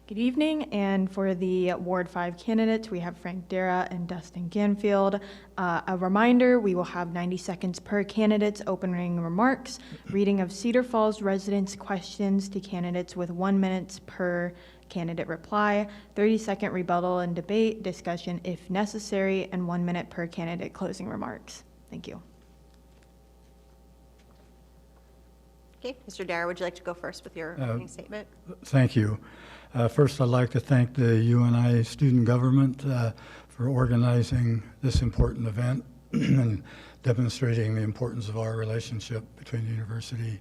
Good evening, and for the Ward 5 candidates, we have Frank Dara and Dustin Ganfield. A reminder, we will have 90 seconds per candidate's opening remarks, reading of Cedar Falls residents' questions to candidates with 1 minute per candidate reply, 30-second rebuttal and debate, discussion if necessary, and 1 minute per candidate closing remarks. Thank you. Okay, Mr. Dara, would you like to go first with your opening statement? Thank you. First, I'd like to thank the UNI student government for organizing this important event and demonstrating the importance of our relationship between the university,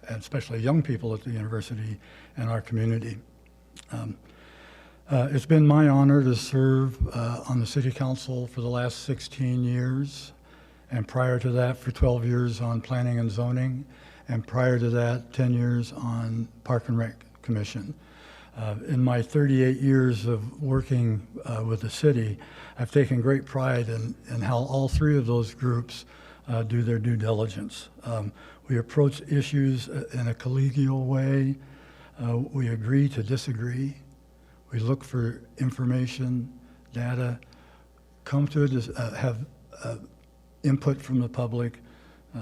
and especially young people at the university, and our community. It's been my honor to serve on the City Council for the last 16 years, and prior to that for 12 years on Planning and Zoning, and prior to that 10 years on Park and Rec Commission. In my 38 years of working with the city, I've taken great pride in how all three of those groups do their due diligence. We approach issues in a collegial way. We agree to disagree. We look for information, data, come to it, have input from the public,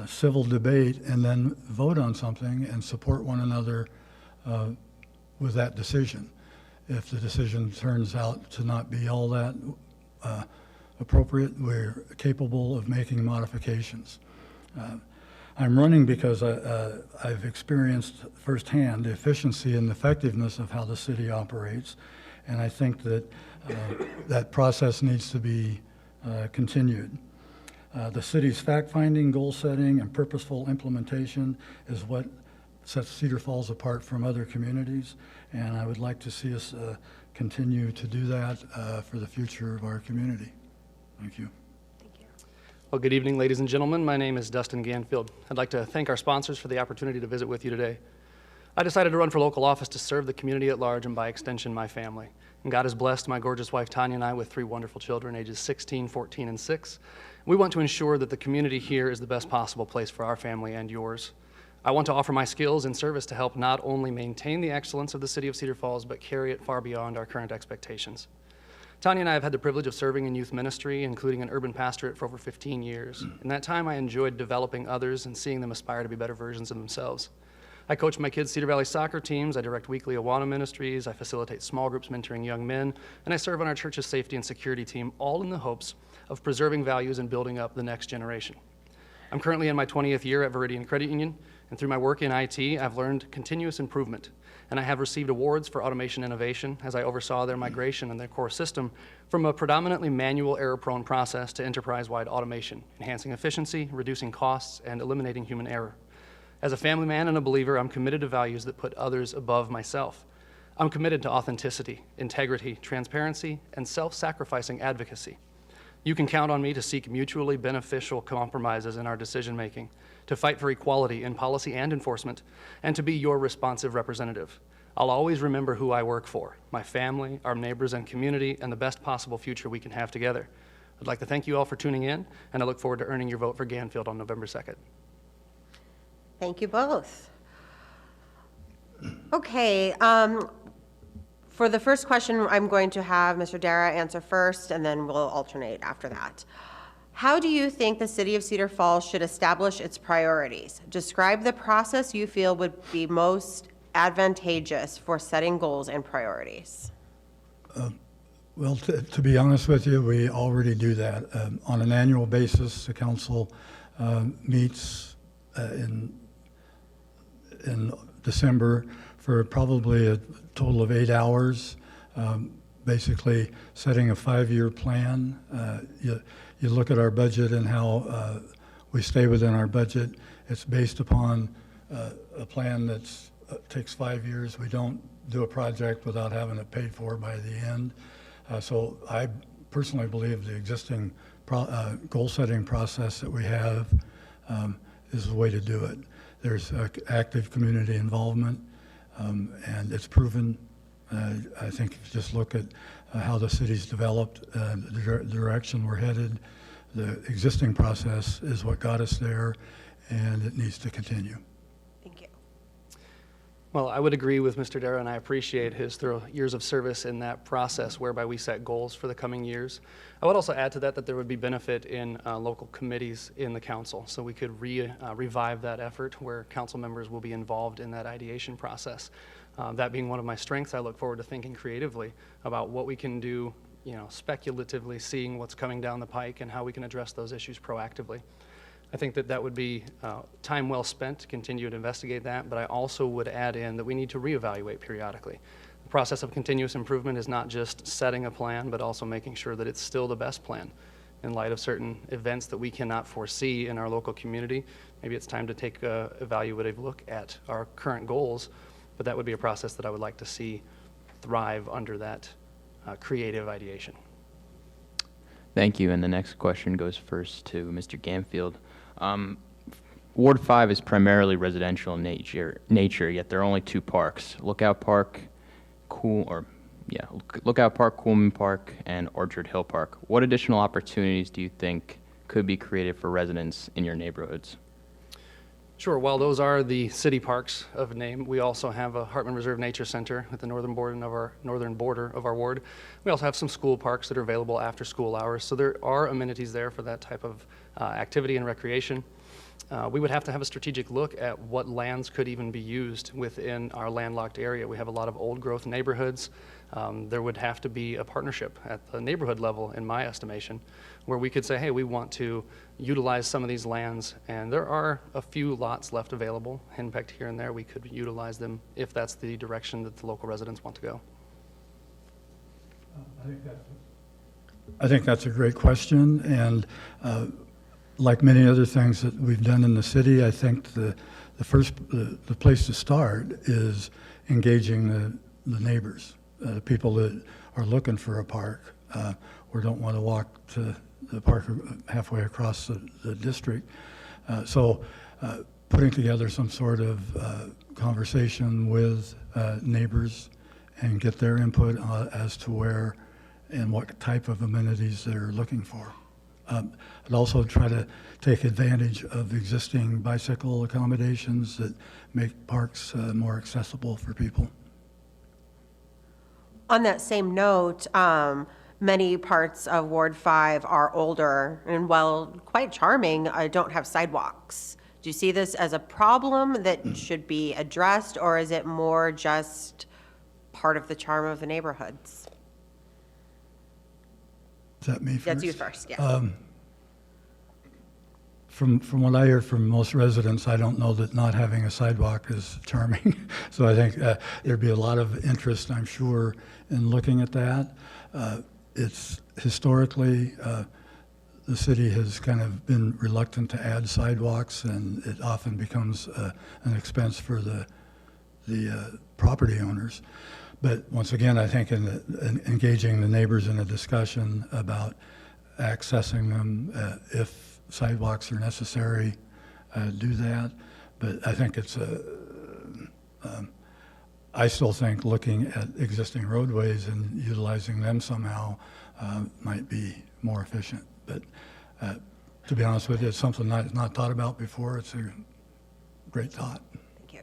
civil debate, and then vote on something and support one another with that decision. If the decision turns out to not be all that appropriate, we're capable of making modifications. I'm running because I've experienced firsthand the efficiency and effectiveness of how the city operates, and I think that that process needs to be continued. The city's fact-finding, goal-setting, and purposeful implementation is what sets Cedar Falls apart from other communities, and I would like to see us continue to do that for the future of our community. Thank you. Thank you. Well, good evening, ladies and gentlemen. My name is Dustin Ganfield. I'd like to thank our sponsors for the opportunity to visit with you today. I decided to run for local office to serve the community at large and, by extension, my family. And God has blessed my gorgeous wife, Tanya, and I with 3 wonderful children, ages 16, 14, and 6. We want to ensure that the community here is the best possible place for our family and yours. I want to offer my skills and service to help not only maintain the excellence of the city of Cedar Falls, but carry it far beyond our current expectations. Tanya and I have had the privilege of serving in youth ministry, including an urban pastorate, for over 15 years. In that time, I enjoyed developing others and seeing them aspire to be better versions of themselves. I coach my kids' Cedar Valley soccer teams, I direct weekly Awana ministries, I facilitate small groups mentoring young men, and I serve on our church's safety and security team, all in the hopes of preserving values and building up the next generation. I'm currently in my 20th year at Veridian Credit Union, and through my work in IT, I've learned continuous improvement, and I have received awards for automation innovation as I oversaw their migration and their core system from a predominantly manual, error-prone process to enterprise-wide automation, enhancing efficiency, reducing costs, and eliminating human error. As a family man and a believer, I'm committed to values that put others above myself. I'm committed to authenticity, integrity, transparency, and self-sacrificing advocacy. You can count on me to seek mutually beneficial compromises in our decision-making, to fight for equality in policy and enforcement, and to be your responsive representative. I'll always remember who I work for, my family, our neighbors and community, and the best possible future we can have together. I'd like to thank you all for tuning in, and I look forward to earning your vote for Ganfield on November 2nd. Thank you both. Okay, for the first question, I'm going to have Mr. Dara answer first, and then we'll alternate after that. How do you think the city of Cedar Falls should establish its priorities? Describe the process you feel would be most advantageous for setting goals and priorities. Well, to be honest with you, we already do that. On an annual basis, the council meets in December for probably a total of 8 hours, basically setting a 5-year plan. You look at our budget and how we stay within our budget. It's based upon a plan that takes 5 years. We don't do a project without having it paid for by the end. So I personally believe the existing goal-setting process that we have is the way to do it. There's active community involvement, and it's proven. I think if you just look at how the city's developed, the direction we're headed, the existing process is what got us there, and it needs to continue. Thank you. Well, I would agree with Mr. Dara, and I appreciate his thorough years of service in that process whereby we set goals for the coming years. I would also add to that that there would be benefit in local committees in the council, so we could revive that effort where council members will be involved in that ideation process. That being one of my strengths, I look forward to thinking creatively about what we can do, speculatively seeing what's coming down the pike and how we can address those issues proactively. I think that would be time well spent to continue to investigate that, but I also would add in that we need to reevaluate periodically. The process of continuous improvement is not just setting a plan, but also making sure that it's still the best plan in light of certain events that we cannot foresee in our local community. Maybe it's time to take an evaluative look at our current goals, but that would be a process that I would like to see thrive under that creative ideation. Thank you. And the next question goes first to Mr. Gamfield. Ward 5 is primarily residential in nature, yet there are only 2 parks: Lookout Park, Lookout Park, Coolman Park, and Orchard Hill Park. What additional opportunities do you think could be created for residents in your neighborhoods? Sure. While those are the city parks of name, we also have a Hartman Reserve Nature Center at the northern border of our ward. We also have some school parks that are available after school hours, so there are amenities there for that type of activity and recreation. We would have to have a strategic look at what lands could even be used within our landlocked area. We have a lot of old growth neighborhoods. There would have to be a partnership at the neighborhood level, in my estimation, where we could say, hey, we want to utilize some of these lands, and there are a few lots left available, henpecked here and there. We could utilize them if that's the direction that the local residents want to go. I think that's a great question, and like many other things that we've done in the city, I think the place to start is engaging the neighbors, the people that are looking for a park or don't want to walk to the park halfway across the district. So putting together some sort of conversation with neighbors and get their input as to where and what type of amenities they're looking for. I'd also try to take advantage of existing bicycle accommodations that make parks more accessible for people. On that same note, many parts of Ward 5 are older and, while quite charming, don't have sidewalks. Do you see this as a problem that should be addressed, or is it more just part of the charm of the neighborhoods? Is that me first? That's you first, yes. From what I hear from most residents, I don't know that not having a sidewalk is charming. So I think there'd be a lot of interest, I'm sure, in looking at that. It's historically, the city has kind of been reluctant to add sidewalks, and it often becomes an expense for the property owners. But once again, I think in engaging the neighbors in a discussion about accessing them, if sidewalks are necessary, do that. But I think I still think looking at existing roadways and utilizing them somehow might be more efficient. But to be honest with you, it's something not thought about before. It's a great thought. Thank you.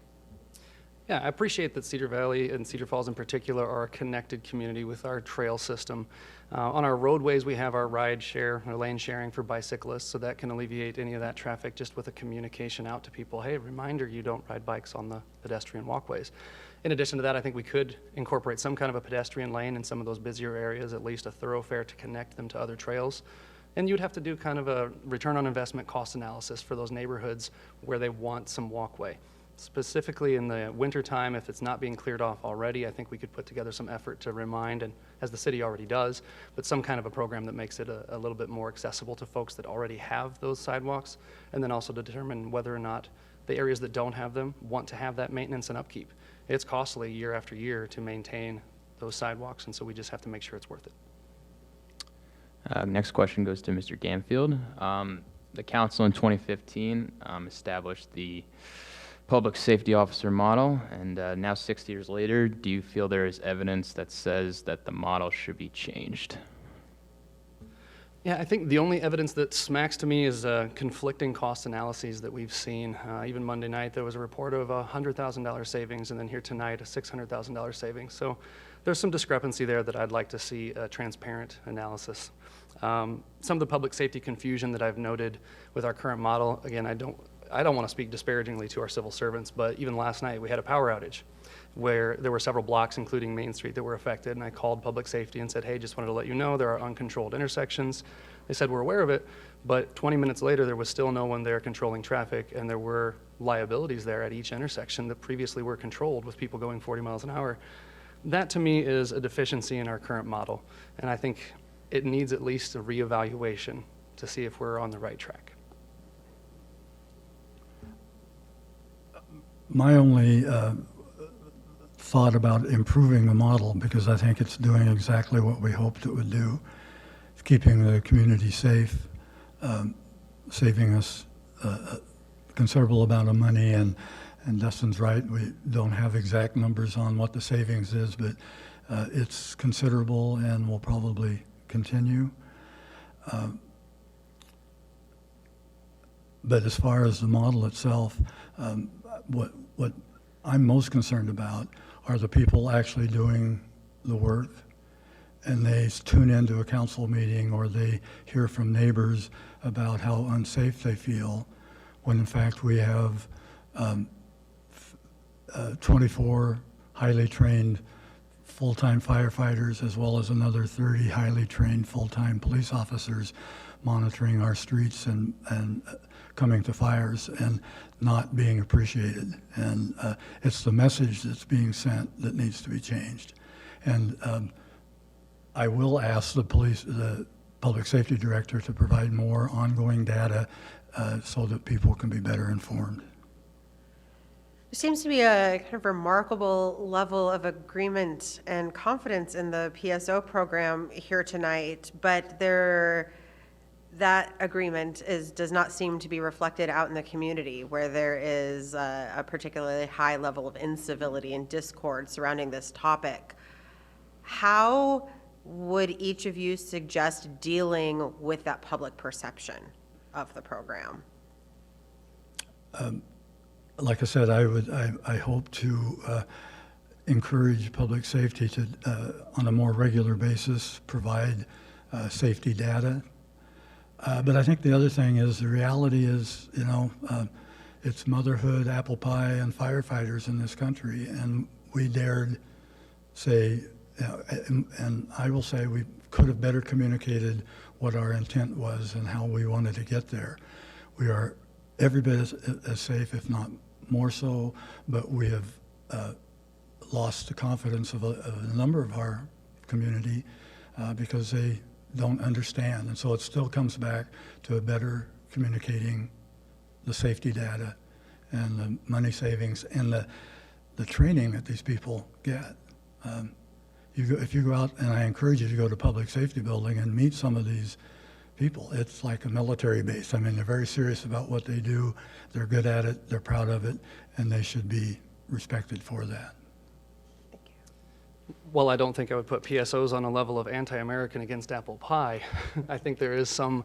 Yeah, I appreciate that Cedar Valley and Cedar Falls in particular are a connected community with our trail system. On our roadways, we have our ride share, or lane sharing for bicyclists, so that can alleviate any of that traffic just with a communication out to people. Hey, reminder, you don't ride bikes on the pedestrian walkways. In addition to that, I think we could incorporate some kind of a pedestrian lane in some of those busier areas, at least a thoroughfare to connect them to other trails. And you'd have to do kind of a return on investment cost analysis for those neighborhoods where they want some walkway. Specifically in the wintertime, if it's not being cleared off already, I think we could put together some effort to remind, and as the city already does, but some kind of a program that makes it a little bit more accessible to folks that already have those sidewalks, and then also to determine whether or not the areas that don't have them want to have that maintenance and upkeep. It's costly year after year to maintain those sidewalks, and so we just have to make sure it's worth it. Next question goes to Mr. Gamfield. The council in 2015 established the public safety officer model, and now 6 years later, do you feel there is evidence that says that the model should be changed? Yeah, I think the only evidence that smacks to me is conflicting cost analyses that we've seen. Even Monday night, there was a report of a $100,000 savings, and then here tonight, a $600,000 savings. So there's some discrepancy there that I'd like to see a transparent analysis. Some of the public safety confusion that I've noted with our current model, again, I don't want to speak disparagingly to our civil servants, but even last night, we had a power outage where there were several blocks, including Main Street, that were affected, and I called public safety and said, hey, just wanted to let you know there are uncontrolled intersections. They said, we're aware of it, but 20 minutes later, there was still no one there controlling traffic, and there were liabilities there at each intersection that previously were controlled with people going 40 miles an hour. That, to me, is a deficiency in our current model, and I think it needs at least a reevaluation to see if we're on the right track. My only thought about improving the model, because I think it's doing exactly what we hoped it would do. It's keeping the community safe, saving us a considerable amount of money, and Dustin's right, we don't have exact numbers on what the savings is, but it's considerable and will probably continue. But as far as the model itself, what I'm most concerned about are the people actually doing the work, and they tune into a council meeting or they hear from neighbors about how unsafe they feel, when in fact we have 24 highly trained full-time firefighters as well as another 30 highly trained full-time police officers monitoring our streets and coming to fires and not being appreciated. And it's the message that's being sent that needs to be changed. And I will ask the public safety director to provide more ongoing data so that people can be better informed. There seems to be a kind of remarkable level of agreement and confidence in the PSO program here tonight, but that agreement does not seem to be reflected out in the community, where there is a particularly high level of incivility and discord surrounding this topic. How would each of you suggest dealing with that public perception of the program? Like I said, I hope to encourage public safety to, on a more regular basis, provide safety data. But I think the other thing is, the reality is, it's motherhood, apple pie, and firefighters in this country, and we dared say, and I will say we could have better communicated what our intent was and how we wanted to get there. We are every bit as safe, if not more so, but we have lost the confidence of a number of our community because they don't understand. And so it still comes back to a better communicating the safety data and the money savings and the training that these people get. If you go out, and I encourage you to go to public safety building and meet some of these people, it's like a military base. I mean, they're very serious about what they do. They're good at it. They're proud of it, and they should be respected for that. Well, I don't think I would put PSOs on a level of anti-American against apple pie. I think there is some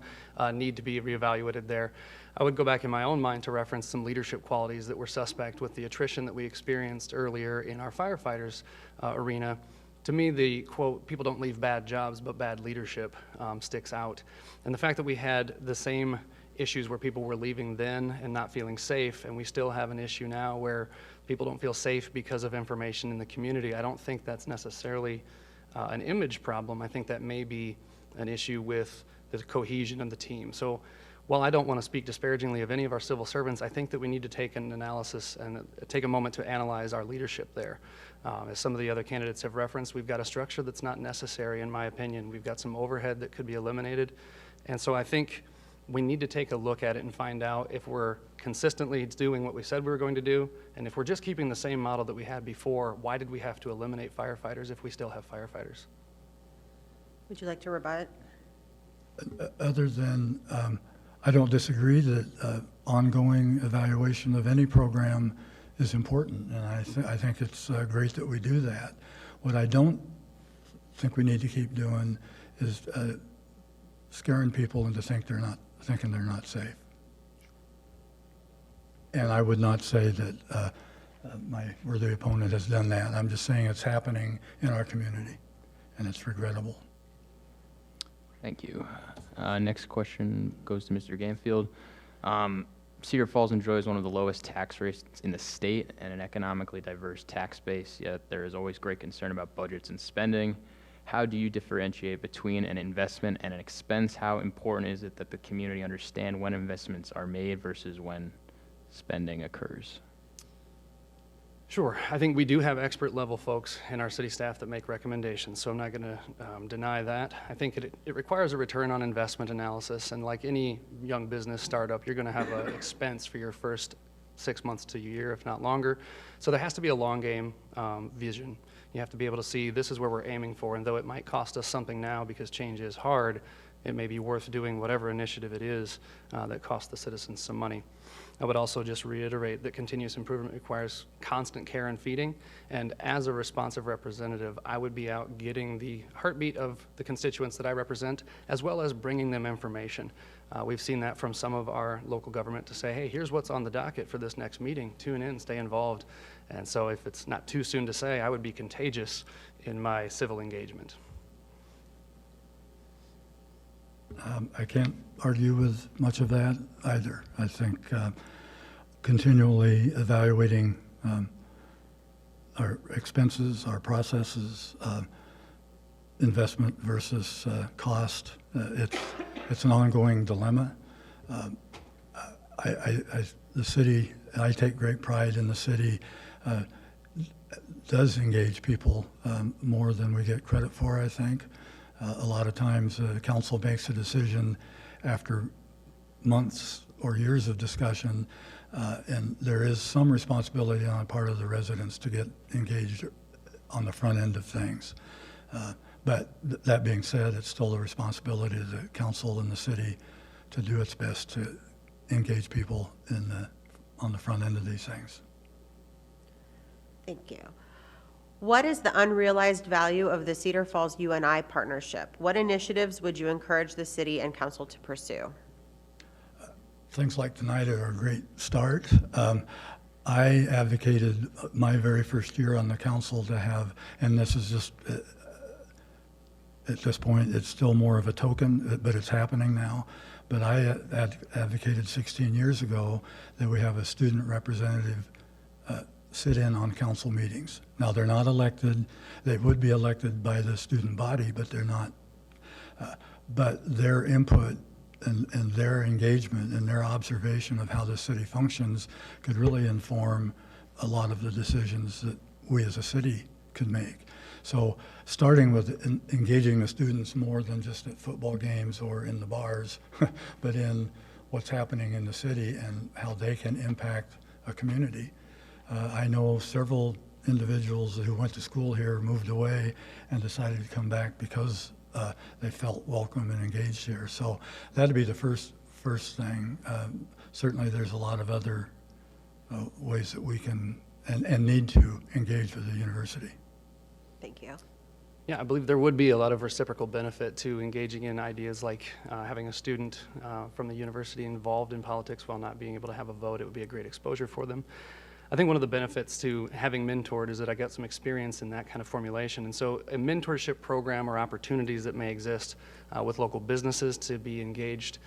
need to be reevaluated there. I would go back in my own mind to reference some leadership qualities that were suspect with the attrition that we experienced earlier in our firefighters arena. To me, the quote, people don't leave bad jobs, but bad leadership sticks out. And the fact that we had the same issues where people were leaving then and not feeling safe, and we still have an issue now where people don't feel safe because of information in the community, I don't think that's necessarily an image problem. I think that may be an issue with the cohesion of the team. So while I don't want to speak disparagingly of any of our civil servants, I think that we need to take an analysis and take a moment to analyze our leadership there. As some of the other candidates have referenced, we've got a structure that's not necessary, in my opinion. We've got some overhead that could be eliminated. And so I think we need to take a look at it and find out if we're consistently doing what we said we were going to do, and if we're just keeping the same model that we had before, why did we have to eliminate firefighters if we still have firefighters? Would you like to rebut? Other than, I don't disagree that ongoing evaluation of any program is important, and I think it's great that we do that. What I don't think we need to keep doing is scaring people into thinking they're not safe. And I would not say that my worthy opponent has done that. I'm just saying it's happening in our community, and it's regrettable. Thank you. Next question goes to Mr. Ganfield. Cedar Falls enjoys one of the lowest tax rates in the state and an economically diverse tax base, yet there is always great concern about budgets and spending. How do you differentiate between an investment and an expense? How important is it that the community understand when investments are made versus when spending occurs? Sure. I think we do have expert level folks in our city staff that make recommendations, so I'm not going to deny that. I think it requires a return on investment analysis, and like any young business startup, you're going to have an expense for your first 6 months to a year, if not longer. So there has to be a long game vision. You have to be able to see this is where we're aiming for, and though it might cost us something now because change is hard, it may be worth doing whatever initiative it is that costs the citizens some money. I would also just reiterate that continuous improvement requires constant care and feeding, and as a responsive representative, I would be out getting the heartbeat of the constituents that I represent, as well as bringing them information. We've seen that from some of our local government to say, hey, here's what's on the docket for this next meeting. Tune in, stay involved. And so if it's not too soon to say, I would be contagious in my civil engagement. I can't argue with much of that either. I think continually evaluating our expenses, our processes, investment versus cost, it's an ongoing dilemma. The city, and I take great pride in the city, does engage people more than we get credit for, I think. A lot of times the council makes a decision after months or years of discussion, and there is some responsibility on the part of the residents to get engaged on the front end of things. But that being said, it's still the responsibility of the council and the city to do its best to engage people on the front end of these things. Thank you. What is the unrealized value of the Cedar Falls UNI Partnership? What initiatives would you encourage the city and council to pursue? Things like tonight are a great start. I advocated my very first year on the council to have, and this is just, at this point, it's still more of a token, but it's happening now. But I advocated 16 years ago that we have a student representative sit in on council meetings. Now, they're not elected. They would be elected by the student body, but they're not. But their input and their engagement and their observation of how the city functions could really inform a lot of the decisions that we as a city could make. So starting with engaging the students more than just at football games or in the bars, but in what's happening in the city and how they can impact a community. I know several individuals who went to school here, moved away, and decided to come back because they felt welcome and engaged here. So that'd be the first thing. Certainly there's a lot of other ways that we can and need to engage with the university. Thank you. Yeah, I believe there would be a lot of reciprocal benefit to engaging in ideas like having a student from the university involved in politics while not being able to have a vote. It would be a great exposure for them. I think one of the benefits to having mentored is that I got some experience in that kind of formulation. And so a mentorship program or opportunities that may exist with local businesses to be engaged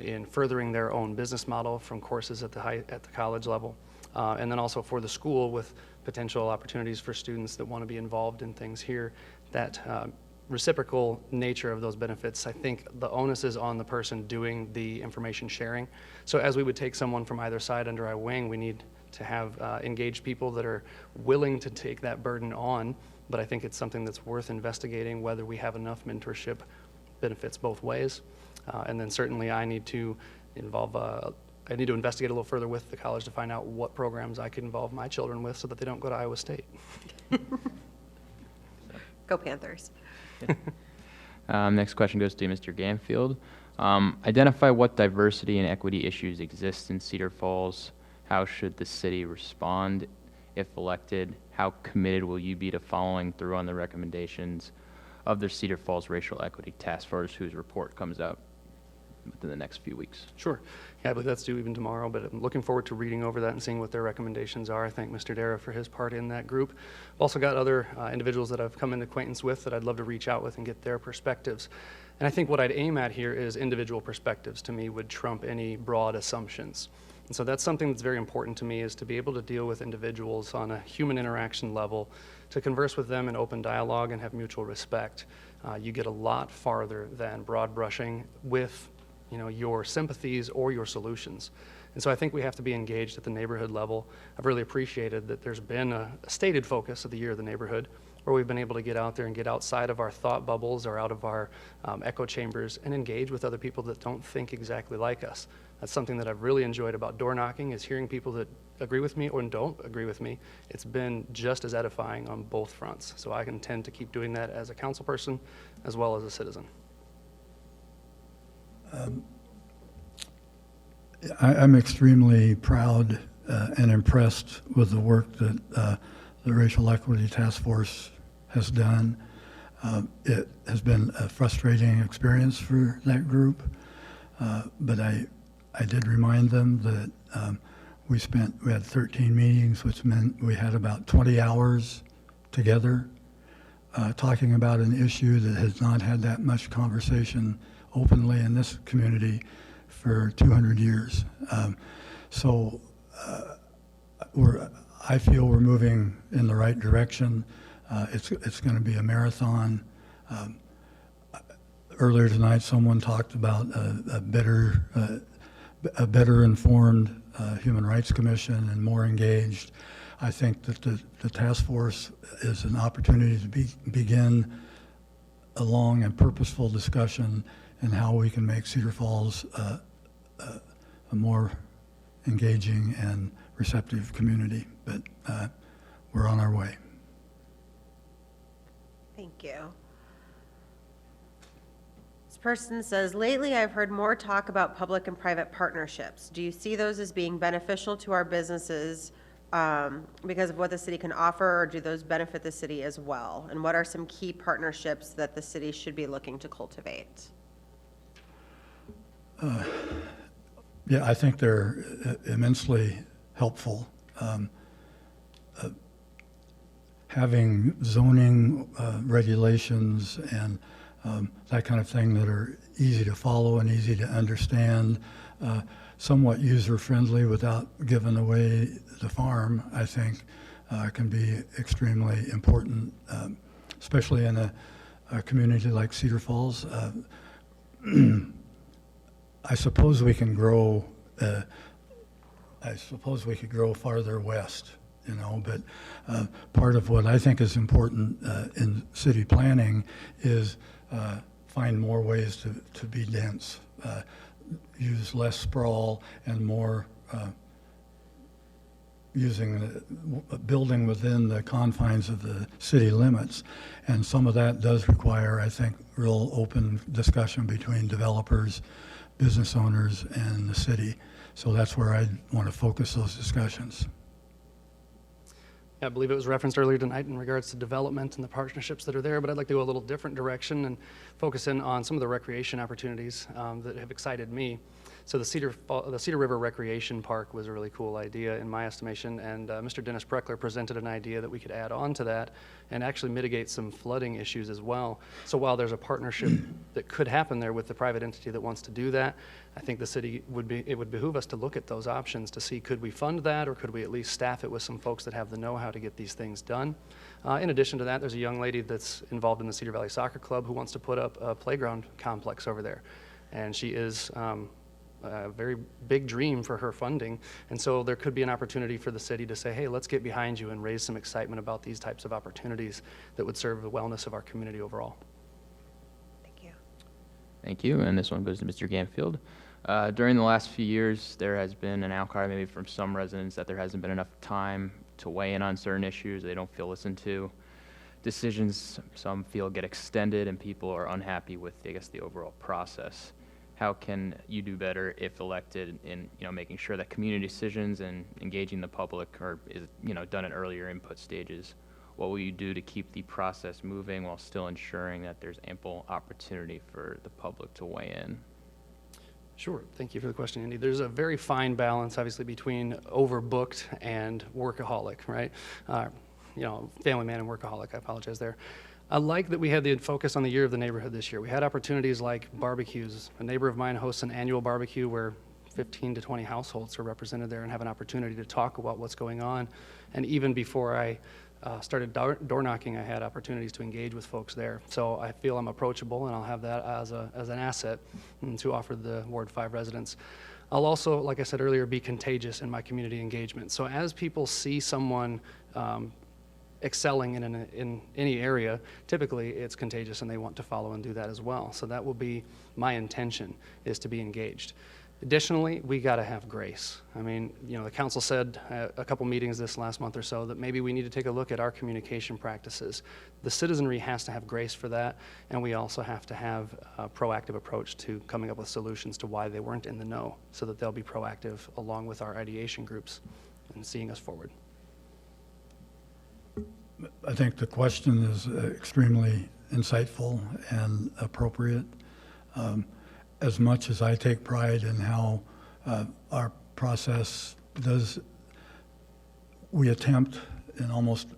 in furthering their own business model from courses at the college level. And then also for the school with potential opportunities for students that want to be involved in things here. That reciprocal nature of those benefits, I think the onus is on the person doing the information sharing. So as we would take someone from either side under our wing, we need to have engaged people that are willing to take that burden on, but I think it's something that's worth investigating whether we have enough mentorship benefits both ways. And then certainly I need to investigate a little further with the college to find out what programs I could involve my children with so that they don't go to Iowa State. Go Panthers. Next question goes to Mr. Ganfield. Identify what diversity and equity issues exist in Cedar Falls. How should the city respond if elected? How committed will you be to following through on the recommendations of the Cedar Falls Racial Equity Task Force, whose report comes out within the next few weeks. Sure. Yeah, I believe that's due even tomorrow, but I'm looking forward to reading over that and seeing what their recommendations are. I thank Mr. Dara for his part in that group. I've also got other individuals that I've come into acquaintance with that I'd love to reach out with and get their perspectives. And I think what I'd aim at here is individual perspectives, to me, would trump any broad assumptions. And so that's something that's very important to me, is to be able to deal with individuals on a human interaction level, to converse with them in open dialogue and have mutual respect. You get a lot farther than broad brushing with your sympathies or your solutions. And so I think we have to be engaged at the neighborhood level. I've really appreciated that there's been a stated focus of the Year of the Neighborhood, where we've been able to get out there and get outside of our thought bubbles or out of our echo chambers and engage with other people that don't think exactly like us. That's something that I've really enjoyed about door knocking, is hearing people that agree with me or don't agree with me. It's been just as edifying on both fronts. So I intend to keep doing that as a council person as well as a citizen. I'm extremely proud and impressed with the work that the Racial Equity Task Force has done. It has been a frustrating experience for that group, but I did remind them that we had 13 meetings, which meant we had about 20 hours together talking about an issue that has not had that much conversation openly in this community for 200 years. I feel we're moving in the right direction. It's going to be a marathon. Earlier tonight, someone talked about a better informed Human Rights Commission and more engaged. I think that the task force is an opportunity to begin a long and purposeful discussion in how we can make Cedar Falls a more engaging and receptive community. But we're on our way. Thank you. This person says, lately I've heard more talk about public and private partnerships. Do you see those as being beneficial to our businesses because of what the city can offer, or do those benefit the city as well? And what are some key partnerships that the city should be looking to cultivate? Yeah, I think they're immensely helpful. Having zoning regulations and that kind of thing that are easy to follow and easy to understand, somewhat user-friendly without giving away the farm, I think can be extremely important, especially in a community like Cedar Falls. I suppose we can grow. I suppose we could grow farther west, but part of what I think is important in city planning is find more ways to be dense, use less sprawl and more building within the confines of the city limits. And some of that does require, I think, real open discussion between developers, business owners, and the city. So that's where I want to focus those discussions. I believe it was referenced earlier tonight in regards to development and the partnerships that are there, but I'd like to go a little different direction and focus in on some of the recreation opportunities that have excited me. So the Cedar River Recreation Park was a really cool idea in my estimation, and Mr. Dennis Preckler presented an idea that we could add on to that and actually mitigate some flooding issues as well. So while there's a partnership that could happen there with the private entity that wants to do that, I think the city it would behoove us to look at those options to see, could we fund that, or could we at least staff it with some folks that have the know-how to get these things done. In addition to that, there's a young lady that's involved in the Cedar Valley Soccer Club who wants to put up a playground complex over there, and she is a very big dream for her funding. And so there could be an opportunity for the city to say, hey, let's get behind you and raise some excitement about these types of opportunities that would serve the wellness of our community overall. Thank you. Thank you, and this one goes to Mr. Ganfield. During the last few years, there has been an outcry maybe from some residents that there hasn't been enough time to weigh in on certain issues. They don't feel listened to. Decisions, some feel, get extended, and people are unhappy with, I guess, the overall process. How can you do better if elected in making sure that community decisions and engaging the public are done at earlier input stages, what will you do to keep the process moving while still ensuring that there's ample opportunity for the public to weigh in? Sure. Thank you for the question, Andy. There's a very fine balance, obviously, between overbooked and workaholic, right? Family man and workaholic. I apologize there. I like that we had the focus on the year of the neighborhood this year. We had opportunities like barbecues. A neighbor of mine hosts an annual barbecue where 15 to 20 households are represented there and have an opportunity to talk about what's going on. And even before I started door knocking, I had opportunities to engage with folks there. So I feel I'm approachable, and I'll have that as an asset to offer the Ward 5 residents. I'll also, like I said earlier, be contagious in my community engagement. So as people see someone excelling in any area, typically it's contagious and they want to follow and do that as well. So that will be my intention, is to be engaged. Additionally, we got to have grace. I mean, the council said at a couple meetings this last month or so that maybe we need to take a look at our communication practices. The citizenry has to have grace for that, and we also have to have a proactive approach to coming up with solutions to why they weren't in the know, so that they'll be proactive along with our ideation groups and seeing us forward. I think the question is extremely insightful and appropriate. As much as I take pride in how our process does, we attempt in almost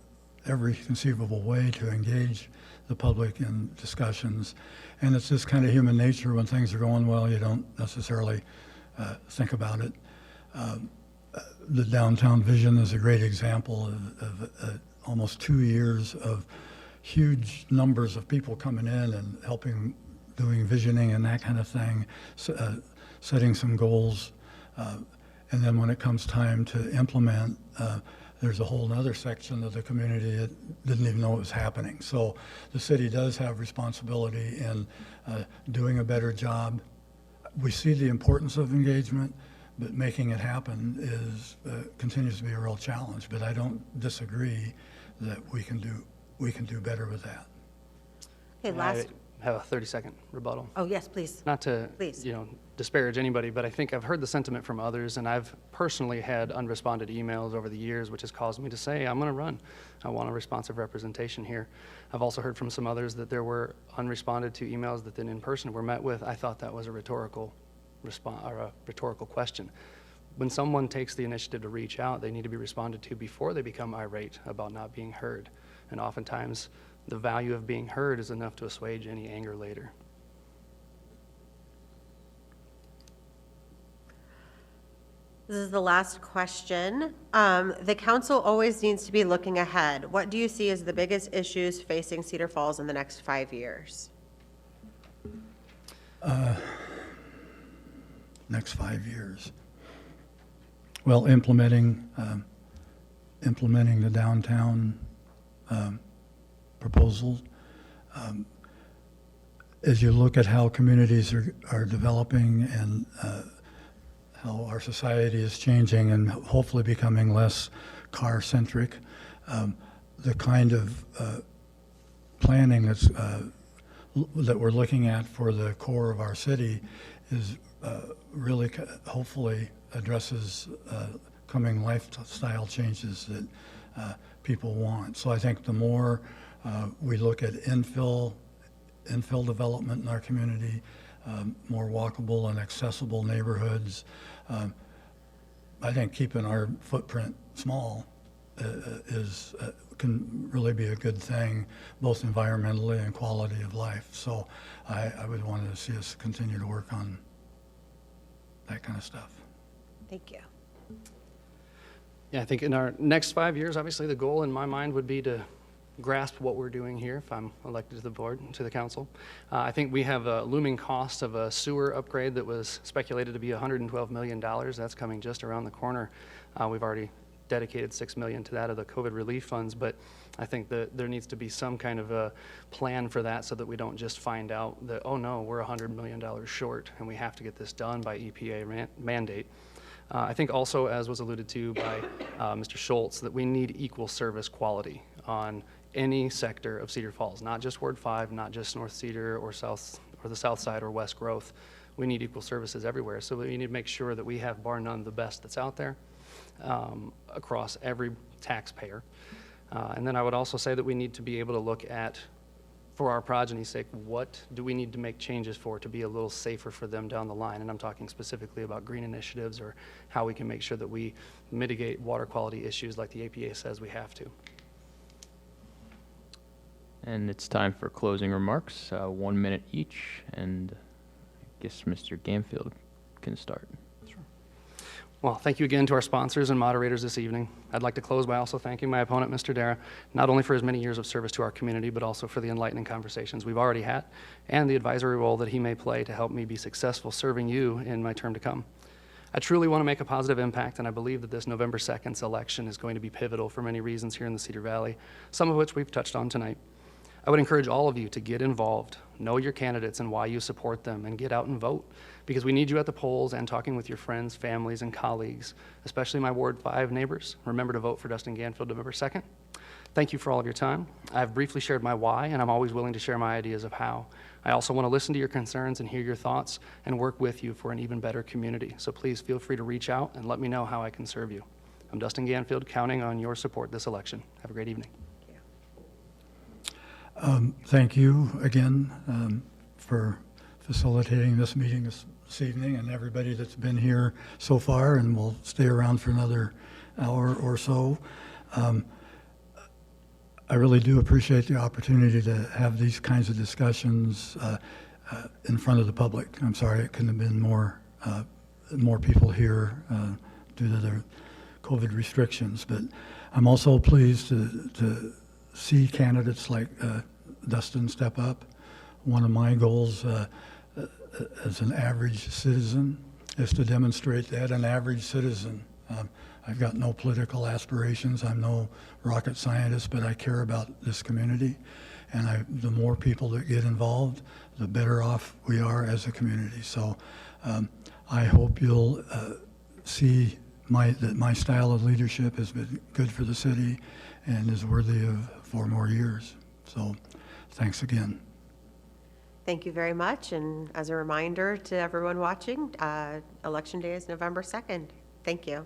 every conceivable way to engage the public in discussions. And it's just kind of human nature. When things are going well, you don't necessarily think about it. The downtown vision is a great example of almost 2 years of huge numbers of people coming in and helping, doing visioning and that kind of thing, setting some goals. And then when it comes time to implement, there's a whole other section of the community that didn't even know it was happening. So the city does have responsibility in doing a better job. We see the importance of engagement, but making it happen continues to be a real challenge. But I don't disagree that we can do better with that. Okay, last. I have a 30-second rebuttal. Oh, yes, please. Not to, Please. disparage anybody, but I think I've heard the sentiment from others, and I've personally had unresponded emails over the years, which has caused me to say, I'm going to run. I want a responsive representation here. I've also heard from some others that there were unresponded to emails that then in person were met with. I thought that was a rhetorical response or a rhetorical question. When someone takes the initiative to reach out, they need to be responded to before they become irate about not being heard. And oftentimes, the value of being heard is enough to assuage any anger later. This is the last question. The council always needs to be looking ahead. What do you see as the biggest issues facing Cedar Falls in the next 5 years? Next 5 years. Well, implementing the downtown proposals. As you look at how communities are developing and how our society is changing and hopefully becoming less car-centric, the kind of planning that we're looking at for the core of our city is really hopefully addresses coming lifestyle changes that people want. So I think the more we look at infill development in our community, more walkable and accessible neighborhoods, I think keeping our footprint small can really be a good thing, both environmentally and quality of life. So I would want to see us continue to work on that kind of stuff. Thank you. Yeah, I think in our next 5 years, obviously the goal in my mind would be to grasp what we're doing here if I'm elected to the board, to the council. I think we have a looming cost of a sewer upgrade that was speculated to be $112 million. That's coming just around the corner. We've already dedicated $6 million to that of the COVID relief funds, but I think that there needs to be some kind of a plan for that so that we don't just find out that, oh no, we're $100 million short and we have to get this done by EPA mandate. I think also, as was alluded to by Mr. Schultz, that we need equal service quality on any sector of Cedar Falls, not just Ward 5, not just North Cedar or South or the South Side or West Growth. We need equal services everywhere, so we need to make sure that we have, bar none, the best that's out there across every taxpayer. And then I would also say that we need to be able to look at, for our progeny's sake, what do we need to make changes for to be a little safer for them down the line? And I'm talking specifically about green initiatives or how we can make sure that we mitigate water quality issues like the APA says we have to. And it's time for closing remarks, 1 minute each, and I guess Mr. Gamfield can start. Well, thank you again to our sponsors and moderators this evening. I'd like to close by also thanking my opponent, Mr. Dara, not only for his many years of service to our community, but also for the enlightening conversations we've already had and the advisory role that he may play to help me be successful serving you in my term to come. I truly want to make a positive impact, and I believe that this November 2nd's election is going to be pivotal for many reasons here in the Cedar Valley, some of which we've touched on tonight. I would encourage all of you to get involved, know your candidates and why you support them, and get out and vote, because we need you at the polls and talking with your friends, families, and colleagues, especially my Ward 5 neighbors. Remember to vote for Dustin Ganfield November 2nd. Thank you for all of your time. I've briefly shared my why, and I'm always willing to share my ideas of how. I also want to listen to your concerns and hear your thoughts and work with you for an even better community. So please feel free to reach out and let me know how I can serve you. I'm Dustin Ganfield, counting on your support this election. Have a great evening. Thank you again for facilitating this meeting this evening, and everybody that's been here so far and will stay around for another hour or so. I really do appreciate the opportunity to have these kinds of discussions in front of the public. I'm sorry it couldn't have been more people here due to the COVID restrictions, but I'm also pleased to see candidates like Dustin step up. One of my goals as an average citizen is to demonstrate that an average citizen. I've got no political aspirations. I'm no rocket scientist, but I care about this community. And the more people that get involved, the better off we are as a community. So I hope you'll see that my style of leadership has been good for the city and is worthy of 4 more years. So thanks again. Thank you very much. And as a reminder to everyone watching, Election Day is November 2nd. Thank you.